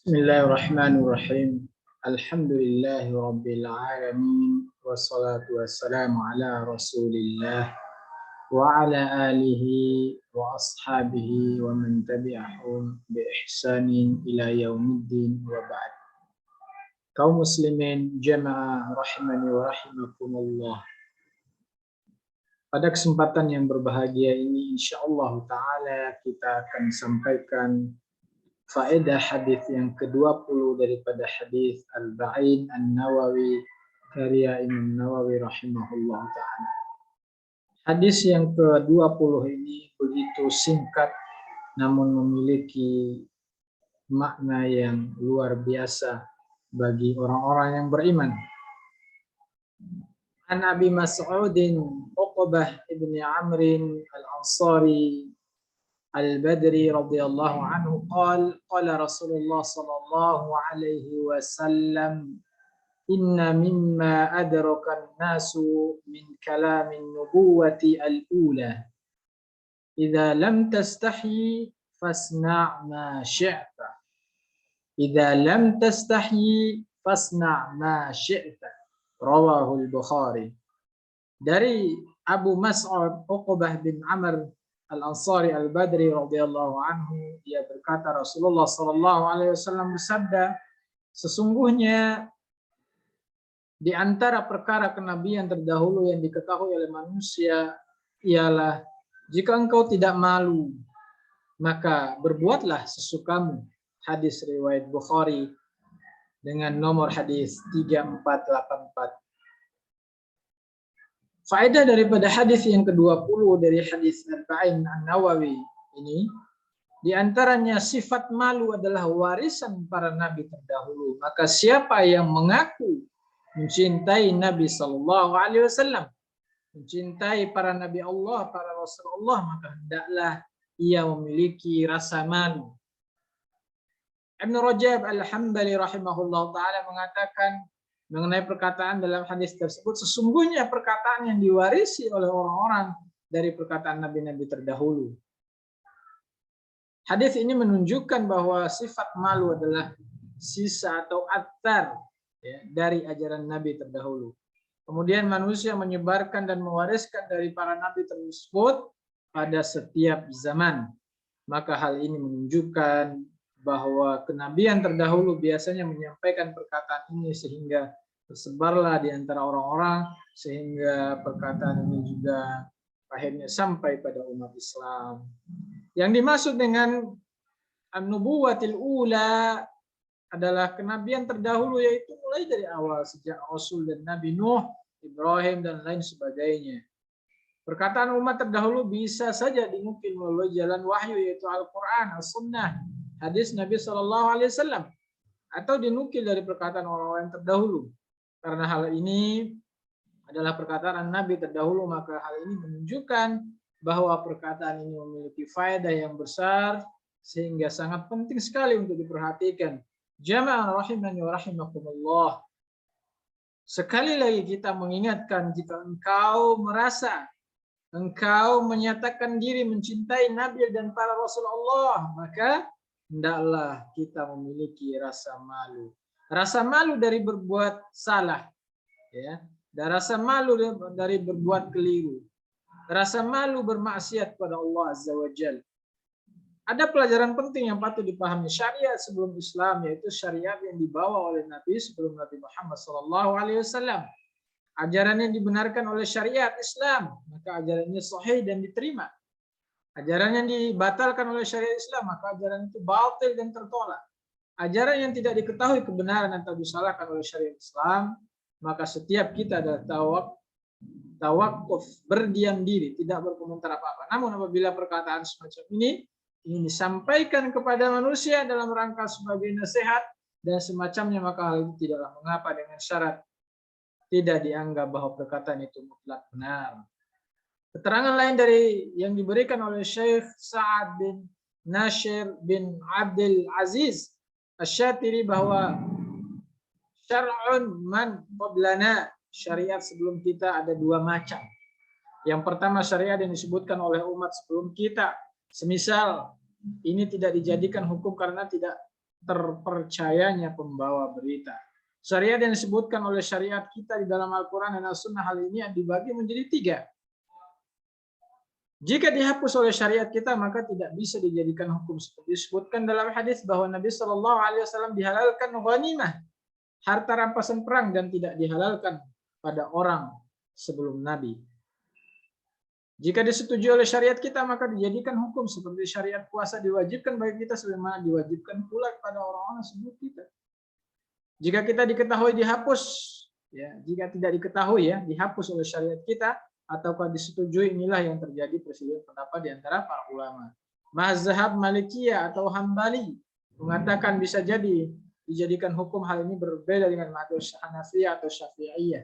Bismillahirrahmanirrahim. Alhamdulillahi rabbil alamin wassalatu wassalamu ala Rasulillah wa ala alihi wa ashabihi wa man tabi'ahum bi ihsanin ila yaumiddin wa ba'd. Kaum muslimin jamaah rahimani wa rahimakumullah. Pada kesempatan yang berbahagia ini insyaallah taala kita akan sampaikan faedah hadis yang ke-20 daripada hadis Al-Ba'in An-Nawawi karya Imam Nawawi rahimahullah ta'ala. Hadis yang ke-20 ini begitu singkat namun memiliki makna yang luar biasa bagi orang-orang yang beriman. An Abi Mas'udin Uqbah ibn Amr Al-Ansari Al-Badri radhiyallahu anhu qala Rasulullah sallallahu alaihi wasallam inna mimma adraka an-nasu min kalamin nubuwati al-ula idza lam tastahi fasna' ma syi'ta idza lam tastahi fasna' ma syi'ta rawahu al-Bukhari. Dari Abu Mas'ud Uqbah bin Amr Al-Ansari Al-Badri radhiyallahu anhu, dia berkata Rasulullah sallallahu alaihi wasallam bersabda, sesungguhnya di antara perkara kenabian terdahulu yang diketahui oleh manusia ialah jika engkau tidak malu maka berbuatlah sesukamu. Hadis riwayat Bukhari dengan nomor hadis 3484. Faedah daripada hadis yang ke-20 dari hadis Al-Ba'in An-Nawawi ini, di antaranya sifat malu adalah warisan para nabi terdahulu. Maka siapa yang mengaku mencintai Nabi Sallallahu Alaihi Wasallam, mencintai para nabi Allah, para rasul Allah, maka hendaklah ia memiliki rasa malu. Ibn Rajab Al-Hambali rahimahullah ta'ala mengatakan mengenai perkataan dalam hadis tersebut, sesungguhnya perkataan yang diwarisi oleh orang-orang dari perkataan nabi-nabi terdahulu. Hadis ini menunjukkan bahwa sifat malu adalah sisa atau athar dari ajaran nabi terdahulu. Kemudian manusia menyebarkan dan mewariskan dari para nabi tersebut pada setiap zaman. Maka hal ini menunjukkan bahwa kenabian terdahulu biasanya menyampaikan perkataan ini sehingga tersebarlah di antara orang-orang, sehingga perkataan ini juga akhirnya sampai pada umat Islam. Yang dimaksud dengan an-nubuwatil ula adalah kenabian terdahulu, yaitu mulai dari awal sejak Rasul dan Nabi Nuh, Ibrahim dan lain sebagainya. Perkataan umat terdahulu bisa saja dinukil melalui jalan wahyu, yaitu Al-Quran, As-Sunnah, hadis Nabi Sallallahu Alaihi Wasallam, atau dinukil dari perkataan orang-orang yang terdahulu. Karena hal ini adalah perkataan Nabi terdahulu, maka hal ini menunjukkan bahwa perkataan ini memiliki faedah yang besar sehingga sangat penting sekali untuk diperhatikan. Jamaah rahimani wa rahimakumullah. Sekali lagi kita mengingatkan, jika engkau merasa engkau menyatakan diri mencintai Nabi dan para Rasul Allah, maka hendaklah kita memiliki rasa malu. Rasa malu dari berbuat salah, ya, dan rasa malu dari berbuat keliru, rasa malu bermaksiat pada Allah Azza wa Jalla. Ada pelajaran penting yang patut dipahami syariat sebelum Islam, yaitu syariat yang dibawa oleh Nabi sebelum Nabi Muhammad SAW. Ajaran yang dibenarkan oleh syariat Islam, maka ajarannya sahih dan diterima. Ajaran yang dibatalkan oleh syariat Islam, maka ajaran itu batil dan tertolak. Ajaran yang tidak diketahui kebenaran atau disalahkan oleh syariat Islam, maka setiap kita adalah tawakuf, berdiam diri, tidak berkomentar apa-apa. Namun apabila perkataan semacam ini disampaikan kepada manusia dalam rangka sebagai nasihat dan semacamnya, maka hal itu tidaklah mengapa dengan syarat tidak dianggap bahwa perkataan itu mutlak benar. Keterangan lain dari yang diberikan oleh Syekh Sa'ad bin Nasir bin Abdul Aziz Asy-Syatiri bahwa syar'un man qablana, syariat sebelum kita ada dua macam. Yang pertama syariat yang disebutkan oleh umat sebelum kita, semisal ini tidak dijadikan hukum karena tidak terpercayanya pembawa berita. Syariat yang disebutkan oleh syariat kita di dalam Al-Quran dan As-Sunnah hal ini dibagi menjadi 3. Jika dihapus oleh syariat kita, maka tidak bisa dijadikan hukum. Seperti disebutkan dalam hadis bahwa Nabi Shallallahu Alaihi Wasallam dihalalkan ghanimah, harta rampasan perang, dan tidak dihalalkan pada orang sebelum Nabi. Jika disetujui oleh syariat kita, maka dijadikan hukum. Seperti syariat puasa diwajibkan bagi kita, sebagaimana diwajibkan pula kepada orang-orang sebelum kita. Jika kita diketahui dihapus, ya, jika tidak diketahui ya dihapus oleh syariat kita, ataukah disetujui, inilah yang terjadi perselisihan pendapat di antara para ulama. Mazhab Malikiyah atau Hambali mengatakan bisa jadi dijadikan hukum. Hal ini berbeda dengan mazhab Hanafiyah atau Syafi'iyah.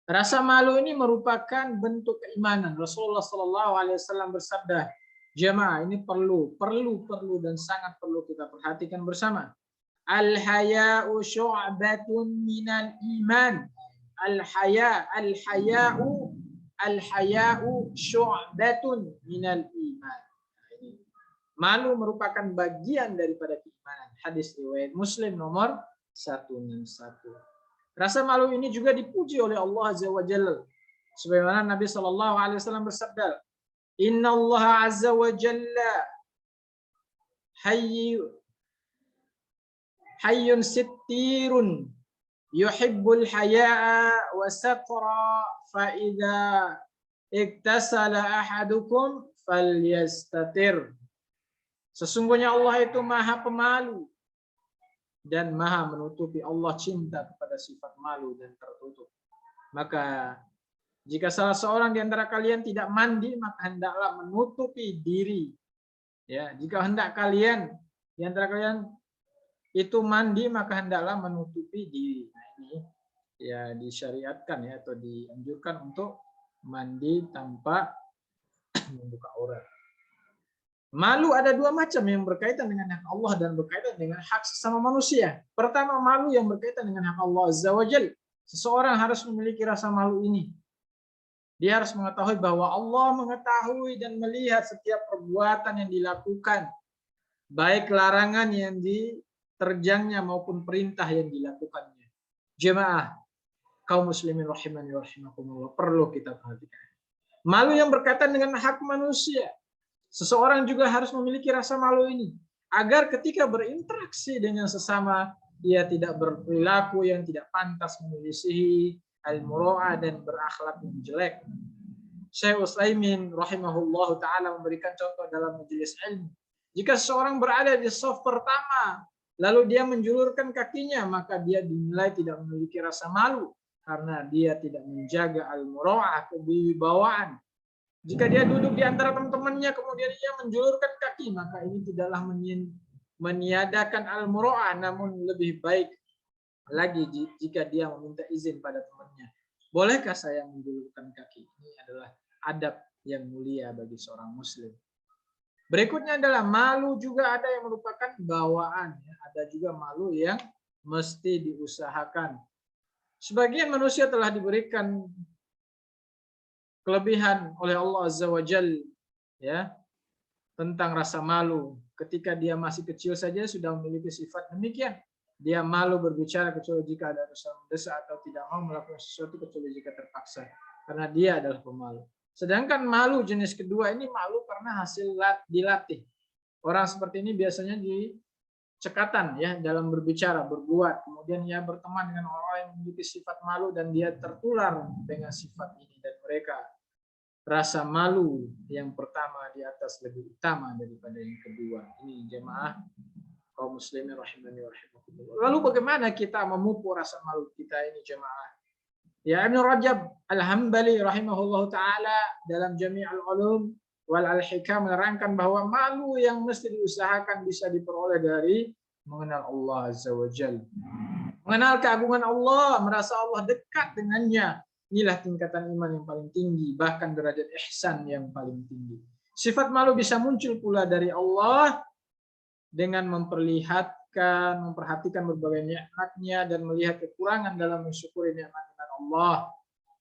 Rasa malu ini merupakan bentuk keimanan. Rasulullah SAW bersabda, jemaah ini perlu dan sangat perlu kita perhatikan bersama. Al-haya'u syu'batun minal iman. Al-haya'u syu'batun minal iman. Malu merupakan bagian daripada keimanan. Hadis riwayat Muslim nomor 161. Rasa malu ini juga dipuji oleh Allah Azza wa Jalla. Sebagaimana Nabi Shallallahu Alaihi Wasallam bersabda, Inna Allah Azza wa Jalla hayyun sittirun yuhibbul haya'a wa satra fa idza iktasala ahadukum falyastatir. Sesungguhnya Allah itu Maha Pemalu dan Maha menutupi. Allah cinta kepada sifat malu dan tertutup. Maka jika salah seorang di antara kalian tidak mandi, maka hendaklah menutupi diri. Ya, jika hendak kalian di antara kalian itu mandi, maka hendaklah menutupi diri. Nah, ini ya disyariatkan ya, atau dianjurkan untuk mandi tanpa membuka aurat. Malu ada 2 macam, yang berkaitan dengan hak Allah dan berkaitan dengan hak sesama manusia. Pertama, malu yang berkaitan dengan hak Allah Azza wa Jalla. Seseorang harus memiliki rasa malu ini. Dia harus mengetahui bahwa Allah mengetahui dan melihat setiap perbuatan yang dilakukan, baik larangan yang diterjangnya maupun perintah yang dilakukannya. Jemaah kaum muslimin rahimani wa rahimakumullah, perlu kita perhatikan. Malu yang berkaitan dengan hak manusia. Seseorang juga harus memiliki rasa malu ini, agar ketika berinteraksi dengan sesama, ia tidak berperilaku yang tidak pantas, menyelisihi al-muro'ah dan berakhlak yang jelek. Syekh Utsaimin rahimahullah ta'ala memberikan contoh dalam majelis ilmu. Jika seseorang berada di saf pertama, lalu dia menjulurkan kakinya, maka dia dinilai tidak memiliki rasa malu, karena dia tidak menjaga al-muro'ah, kewibawaan. Jika dia duduk di antara teman-temannya, kemudian dia menjulurkan kaki, maka ini tidaklah meniadakan al-muro'ah, namun lebih baik lagi jika dia meminta izin pada temannya. Bolehkah saya menjulurkan kaki? Ini adalah adab yang mulia bagi seorang muslim. Berikutnya adalah malu juga ada yang merupakan bawaan. Ada juga malu yang mesti diusahakan. Sebagian manusia telah diberikan kelebihan oleh Allah Azza wa Jalla ya, tentang rasa malu. Ketika dia masih kecil saja sudah memiliki sifat demikian. Dia malu berbicara kecuali jika ada urusan mendesak, atau tidak mau melakukan sesuatu kecuali jika terpaksa, karena dia adalah pemalu. Sedangkan malu jenis kedua ini malu karena hasil dilatih. Orang seperti ini biasanya dicekatan ya dalam berbicara, berbuat. Kemudian ia berteman dengan orang yang memiliki sifat malu dan dia tertular dengan sifat ini, dan mereka rasa malu yang pertama di atas lebih utama daripada yang kedua. Ini jemaah kaum muslimin rahimani wa rahimakumullah. Lalu bagaimana kita memupuk rasa malu kita ini jemaah? Ya, Ibnu Rajab Al-Hambali rahimahullah ta'ala dalam Jami' al-Ulum wal al-Hikam menerangkan bahwa malu yang mesti diusahakan bisa diperoleh dari mengenal Allah Azza wa Jalla. Mengenal keagungan Allah, merasa Allah dekat dengannya. Inilah tingkatan iman yang paling tinggi, bahkan derajat ihsan yang paling tinggi. Sifat malu bisa muncul pula dari Allah dengan memperhatikan berbagai nikmatnya dan melihat kekurangan dalam mensyukuri nikmat-nikmat Allah.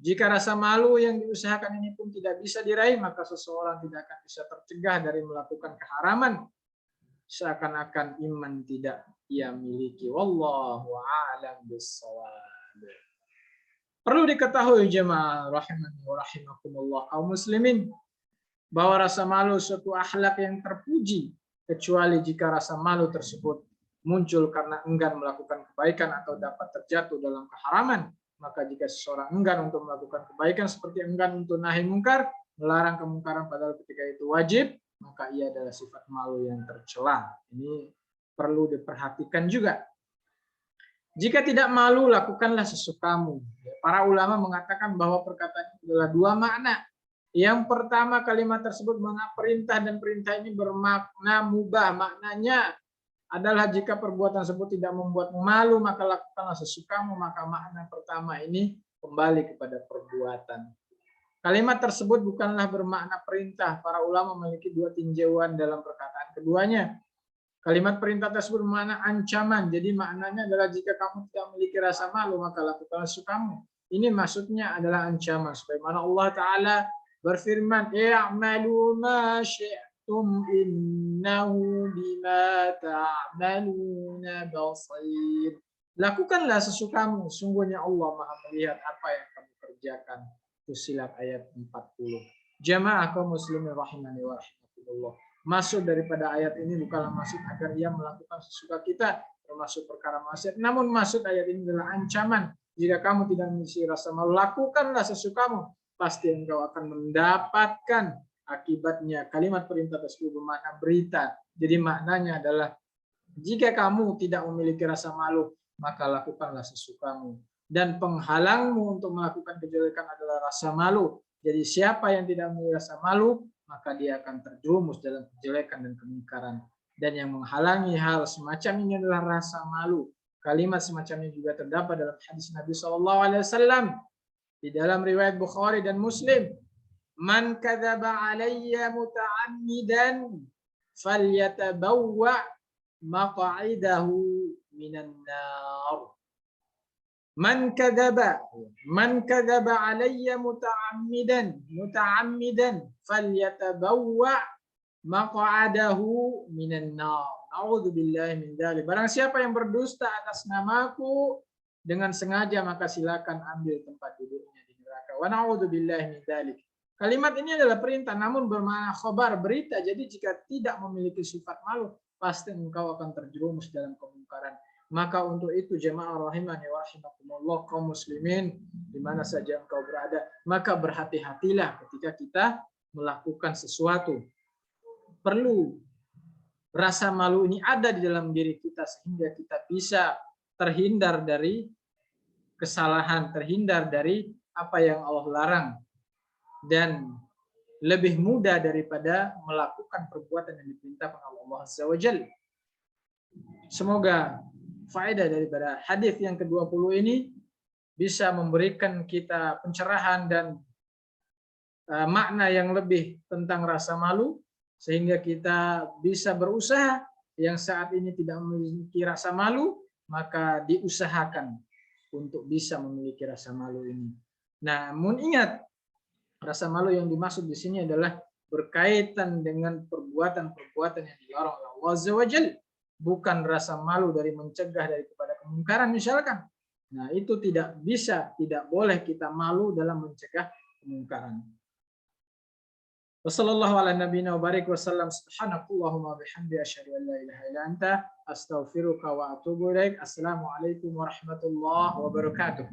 Jika rasa malu yang diusahakan ini pun tidak bisa diraih, maka seseorang tidak akan bisa tercegah dari melakukan keharaman. seakan-akan iman tidak ia miliki. Wallahu a'lam bishawab. Perlu diketahui jemaah rahimani wa rahimakumullah kaum muslimin bahwa rasa malu suatu akhlak yang terpuji, kecuali jika rasa malu tersebut muncul karena enggan melakukan kebaikan atau dapat terjatuh dalam keharaman. Maka jika seseorang enggan untuk melakukan kebaikan seperti enggan untuk nahi mungkar, melarang kemungkaran padahal ketika itu wajib, maka ia adalah sifat malu yang tercela. Ini perlu diperhatikan juga. Jika tidak malu, lakukanlah sesukamu. Para ulama mengatakan bahwa perkataan itu adalah dua makna. Yang pertama, kalimat tersebut makna perintah, dan perintah ini bermakna mubah. Maknanya adalah jika perbuatan tersebut tidak membuatmu malu, maka lakukanlah sesukamu. Maka makna pertama ini kembali kepada perbuatan. Kalimat tersebut bukanlah bermakna perintah. Para ulama memiliki dua tinjauan dalam perkataan keduanya. Kalimat perintah tersebut bermakna ancaman. Jadi maknanya adalah jika kamu tidak memiliki rasa malu, maka lakukanlah sesukamu. Ini maksudnya adalah ancaman. Sebagaimana Allah Ta'ala berfirman, "I'malu ma syi'tum innahu bima ta'maluna basir." Lakukanlah sesukamu, sungguhnya Allah Maha melihat apa yang kamu kerjakan. Fussilat ayat 40. Jamaah kaum muslimin rahimani wa rahimakumullah. Maksud daripada ayat ini bukanlah maksud agar ia melakukan sesuka kita, termasuk perkara maksiat. Namun maksud ayat ini adalah ancaman. Jika kamu tidak memiliki rasa malu, lakukanlah sesukamu. Pasti engkau akan mendapatkan akibatnya. Kalimat perintah tersebut bermakna berita. Jadi maknanya adalah jika kamu tidak memiliki rasa malu, maka lakukanlah sesukamu. Dan penghalangmu untuk melakukan kejelekan adalah rasa malu. Jadi siapa yang tidak memiliki rasa malu, maka dia akan terjerumus dalam kejelekan dan kemungkaran. Dan yang menghalangi hal semacam ini adalah rasa malu. Kalimat semacam ini juga terdapat dalam hadis Nabi SAW di dalam riwayat Bukhari dan Muslim. Man kadzaba alayya muta'ammidan falyatabawwa maq'idahu minan nar. Man kadzaba alayya muta'ammidan falyatabawwa maq'adahu minan nar. A'udzubillahi min dzalik. Barang siapa yang berdusta atas namaku dengan sengaja, maka silakan ambil tempat duduknya di neraka. Wa na'udzubillahi min dzalik. Kalimat ini adalah perintah namun bermakna khabar, berita. Jadi jika tidak memiliki sifat malu, pasti engkau akan terjerumus dalam kemungkaran. Maka untuk itu jemaah rahimani wa rahimakumullah kaum muslimin di mana saja engkau berada, maka berhati-hatilah ketika kita melakukan sesuatu. Perlu rasa malu ini ada di dalam diri kita sehingga kita bisa terhindar dari kesalahan, terhindar dari apa yang Allah larang, dan lebih mudah daripada melakukan perbuatan yang diperintahkan Allah Azza wa Jalla. Semoga faedah daripada hadis yang ke-20 ini bisa memberikan kita pencerahan dan makna yang lebih tentang rasa malu, sehingga kita bisa berusaha. Yang saat ini tidak memiliki rasa malu, maka diusahakan untuk bisa memiliki rasa malu ini. Namun ingat, rasa malu yang dimaksud di sini adalah berkaitan dengan perbuatan-perbuatan yang dilarang oleh Allah Azza wa Jalla. Bukan rasa malu dari mencegah daripada kemungkaran misalkan. Nah, itu tidak bisa, tidak boleh kita malu dalam mencegah kemungkaran. Wassallallahu ala nabiyina wa barik wasallam. Subhanakallahumma bihamdi asyhadu an la ilaha illa anta astaghfiruka wa atubu ilaik. Assalamualaikum warahmatullahi wabarakatuh.